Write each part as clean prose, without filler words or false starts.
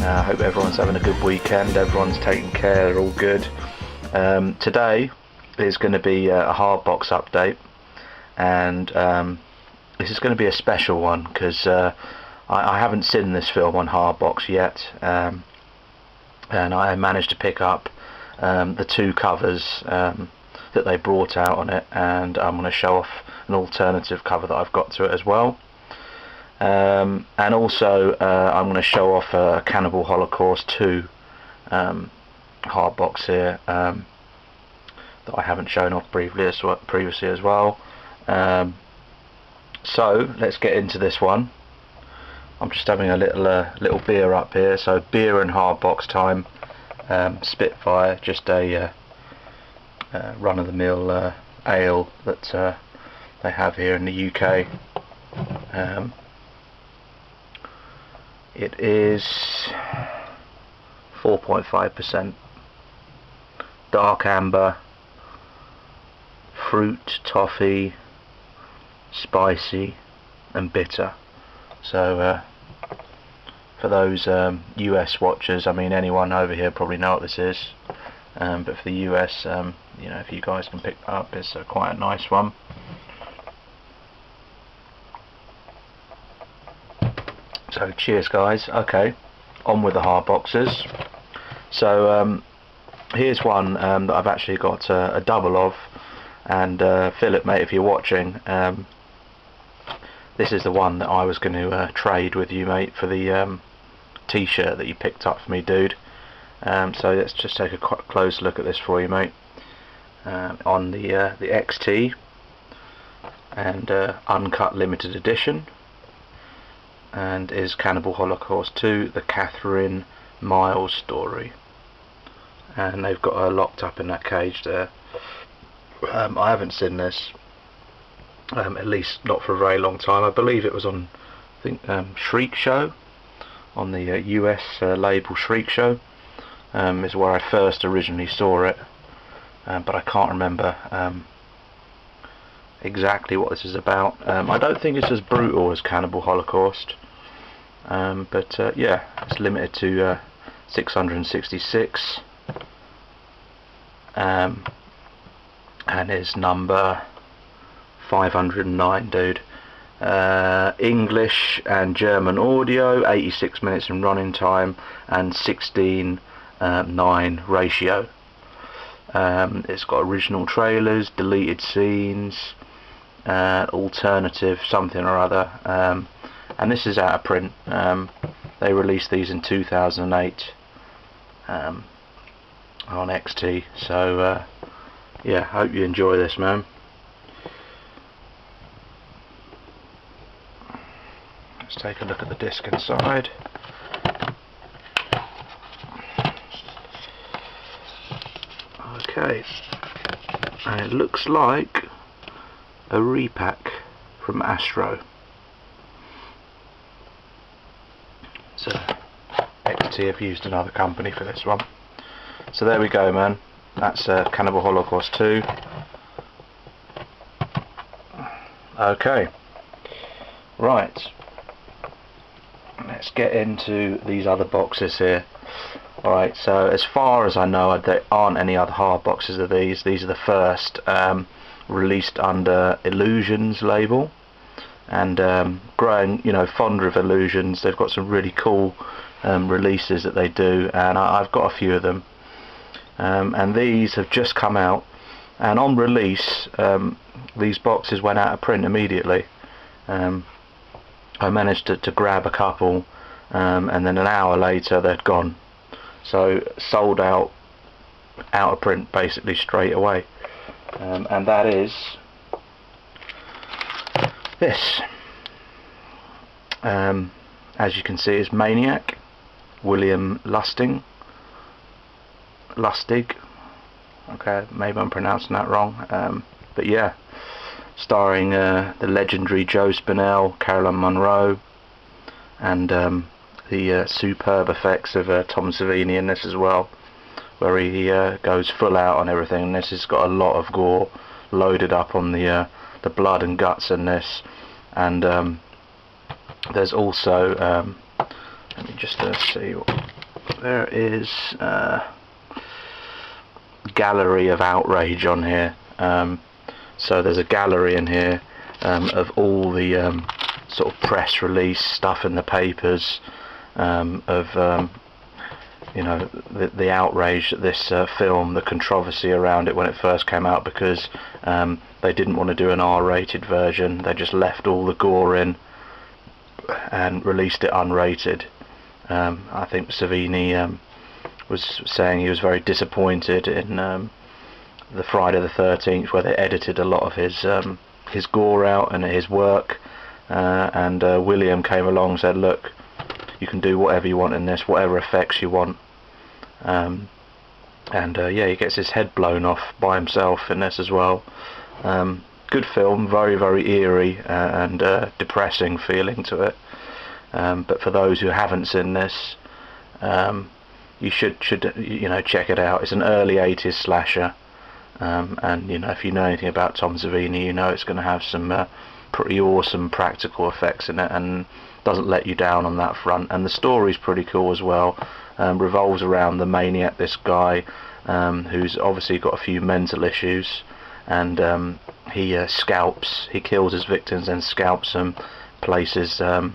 I hope everyone's having a good weekend, everyone's taking care, they're all good. Today is going to be a hard box update, and this is going to be a special one because I haven't seen this film on hard box yet, and I managed to pick up the two covers that they brought out on it, and I'm going to show off an alternative cover that I've got to it as well. And also I'm going to show off a Cannibal Holocaust 2 hard box here that I haven't shown off previously as well. So let's get into this one. I'm just having a little beer up here, so beer and hard box time. Spitfire, just a run-of-the-mill ale that they have here in the UK. It is 4.5% dark amber, fruit, toffee, spicy and bitter. So for those US watchers, I mean anyone over here probably know what this is, but for the US, you know, if you guys can pick that up, it's quite a nice one. So cheers guys. Okay, on with the hard boxes. So here's one that I've actually got a double of, and Philip, mate, if you're watching, this is the one that I was going to trade with you, mate, for the t-shirt that you picked up for me, dude. So let's just take a close look at this for you, mate. On the XT and uncut limited edition, and is Cannibal Holocaust 2, the Catherine Miles story, and they've got her locked up in that cage there. I haven't seen this, at least not for a very long time. I believe it was on, I think, Shriek Show, on the US label Shriek Show, is where I first originally saw it, but I can't remember exactly what this is about. I don't think it's as brutal as Cannibal Holocaust, but yeah, it's limited to 666, and is number 509, dude. English and German audio, 86 minutes in running time, and 16:9 ratio. It's got original trailers, deleted scenes, alternative something or other, and this is out of print. They released these in 2008 on XT, so yeah, hope you enjoy this, man. Let's take a look at the disc inside. Okay, and it looks like a repack from Astro. So XT have used another company for this one. So there we go, man. That's Cannibal Holocaust 2. Okay, right, let's get into these other boxes here. Alright, so as far as I know, there aren't any other hard boxes of these. These are the first released under Illusions label, and growing, you know, fonder of Illusions, they've got some really cool releases that they do, and I've got a few of them, and these have just come out, and on release these boxes went out of print immediately. I managed to grab a couple, and then an hour later they'd gone. So sold out of print basically straight away, and that is this. As you can see, is Maniac, William Lustig. Okay, maybe I'm pronouncing that wrong, but yeah, starring the legendary Joe Spinell, Caroline Munro, and the superb effects of Tom Savini in this as well, where he goes full out on everything. And this has got a lot of gore loaded up on the blood and guts in this, and there's also let me just see there is gallery of outrage on here. So there's a gallery in here of all the sort of press release stuff in the papers, of you know, the outrage at this film, the controversy around it when it first came out, because they didn't want to do an R-rated version. They just left all the gore in and released it unrated. I think Savini was saying he was very disappointed in the Friday the 13th, where they edited a lot of his gore out and his work, and William came along and said, look, you can do whatever you want in this, whatever effects you want. Yeah, he gets his head blown off by himself in this as well. Good film, very, very eerie and depressing feeling to it. But for those who haven't seen this, you should you know, check it out. It's an early 80s slasher, and you know, if you know anything about Tom Savini, you know it's going to have some pretty awesome practical effects in it, and doesn't let you down on that front. And the story's pretty cool as well. Revolves around the maniac, this guy who's obviously got a few mental issues, and he kills his victims and scalps them, places the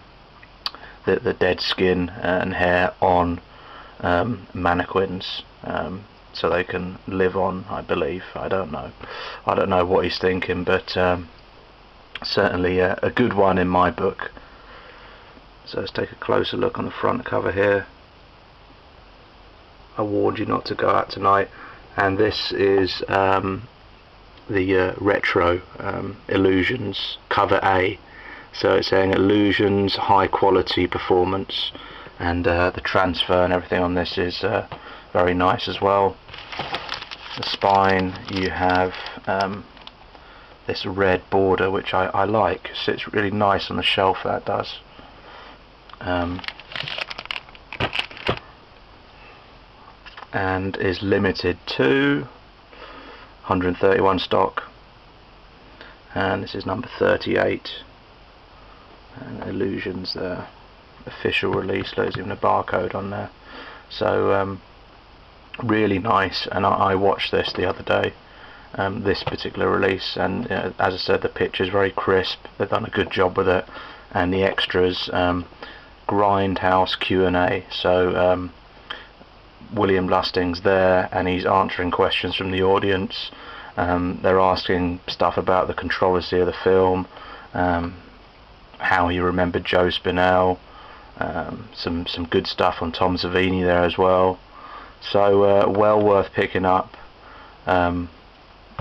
dead skin and hair on mannequins, so they can live on, I believe. I don't know what he's thinking, but certainly a good one in my book. So let's take a closer look on the front cover here. I warned you not to go out tonight, and this is the retro Illusions cover A. So it's saying Illusions high quality performance, and the transfer and everything on this is very nice as well. The spine, you have this red border, which I like. Sits really nice on the shelf, that does. And is limited to 131 stock, and this is number 38, and Illusions, the official release. There's even a barcode on there, so really nice. And I watched this the other day, this particular release, and as I said, the picture's very crisp. They've done a good job with it, and the extras, Grindhouse Q&A, so William Lustig's there, and he's answering questions from the audience. They're asking stuff about the controversy of the film, how he remembered Joe Spinell, some good stuff on Tom Savini there as well. So well worth picking up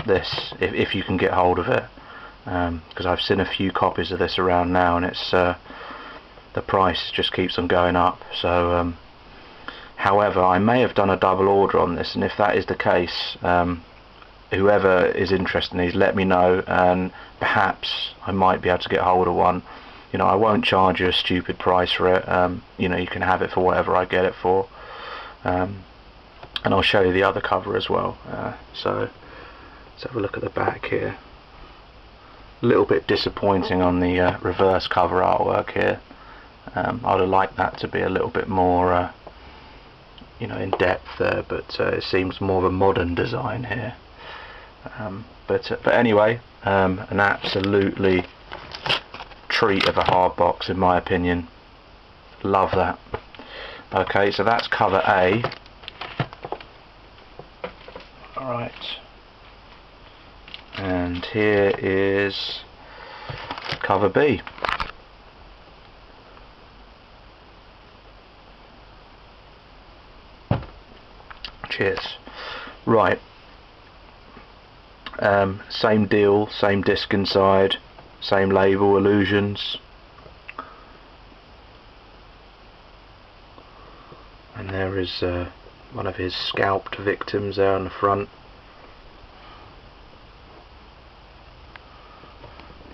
this if you can get hold of it, because I've seen a few copies of this around now, and it's the price just keeps on going up. So however, I may have done a double order on this, and if that is the case, whoever is interested in these, let me know, and perhaps I might be able to get hold of one. You know, I won't charge you a stupid price for it. You know, you can have it for whatever I get it for, and I'll show you the other cover as well. So let's have a look at the back here. A little bit disappointing on the reverse cover artwork here. I'd have liked that to be a little bit more you know, in depth there, but it seems more of a modern design here. But anyway, an absolutely treat of a hard box in my opinion. Love that. Okay, so that's cover A. Alright, and here is cover B. Cheers. Right, same deal, same disc inside, same label, Illusions, and there is one of his scalped victims there on the front,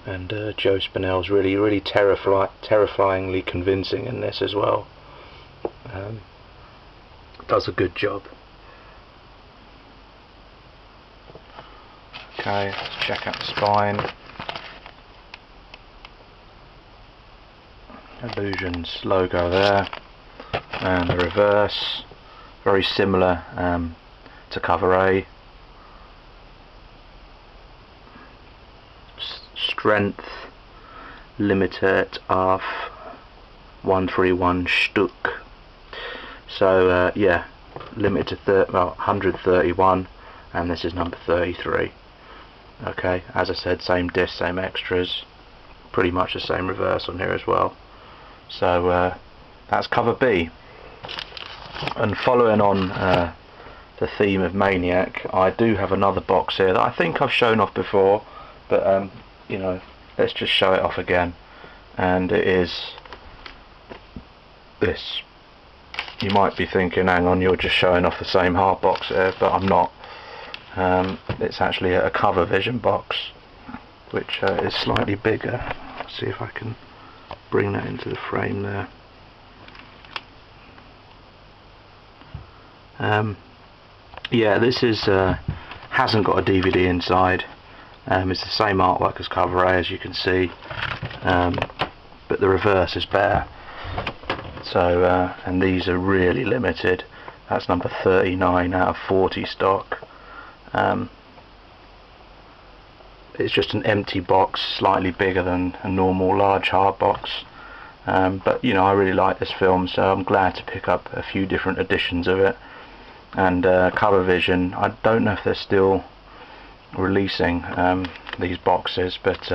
and Joe Spinell's really terrifyingly convincing in this as well. Does a good job. Okay, let's check out the spine. Illusions logo there, and the reverse. very similar to cover A. Strength limited of 131 Stück. So yeah, limited to 131, and this is number 33. Okay, as I said, same disc, same extras, pretty much the same reverse on here as well. So that's cover B. And following on the theme of Maniac, I do have another box here that I think I've shown off before, but you know, let's just show it off again. And it is this. You might be thinking, hang on, you're just showing off the same hard box here, but I'm not. It's actually a Cover Vision box, which is slightly bigger. Let's see if I can bring that into the frame there. Yeah, this is hasn't got a DVD inside. It's the same artwork as Cover A, as you can see, but the reverse is bare. So and these are really limited. That's number 39 out of 40 stock. It's just an empty box, slightly bigger than a normal large hard box, but you know, I really like this film, so I'm glad to pick up a few different editions of it. And Cover Vision, I don't know if they're still releasing these boxes, but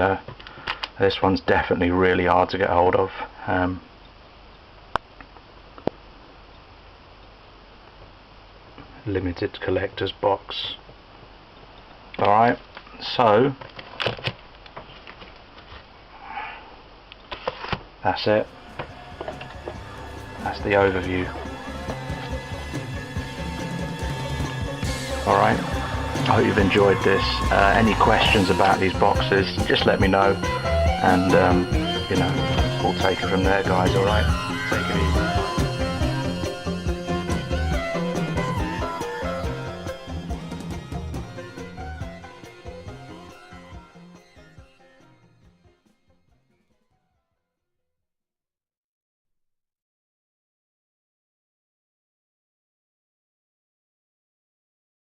this one's definitely really hard to get hold of. Limited collector's box. Alright, so that's it. That's the overview. Alright, I hope you've enjoyed this. Any questions about these boxes, just let me know, and you know, we'll take it from there, guys. Alright, take it easy.